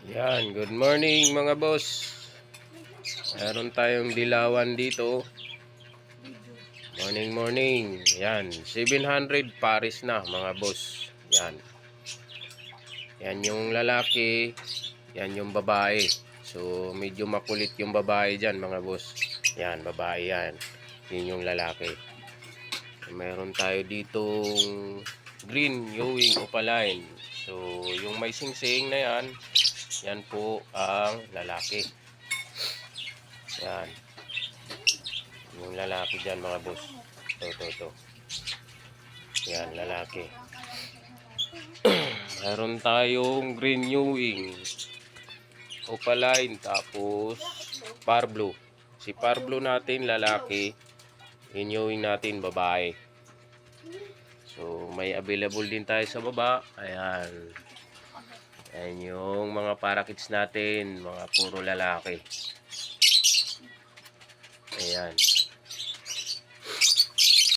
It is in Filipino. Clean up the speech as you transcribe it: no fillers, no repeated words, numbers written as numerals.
Yan, good morning mga boss. Meron tayong dilawan dito. Morning, morning. Yan, 700 pares na mga boss. Yan. Yan yung lalaki, yan yung babae. So, medyo makulit yung babae dyan mga boss. Yan, babae yan. Yun yung lalaki. Meron tayo ditong green Ewing Opaline. So, yung may singsing na yan, yan po ang lalaki. Yan. Yung lalaki dyan mga boss. Ito. Yan, lalaki. Meron tayong green Ewing Opaline. Tapos Parblo. Si Parblo natin lalaki. Yung Ewing natin babae. So may available din tayo sa baba. Ayan. Ayan yung mga parakits natin. Mga puro lalaki. Ayan.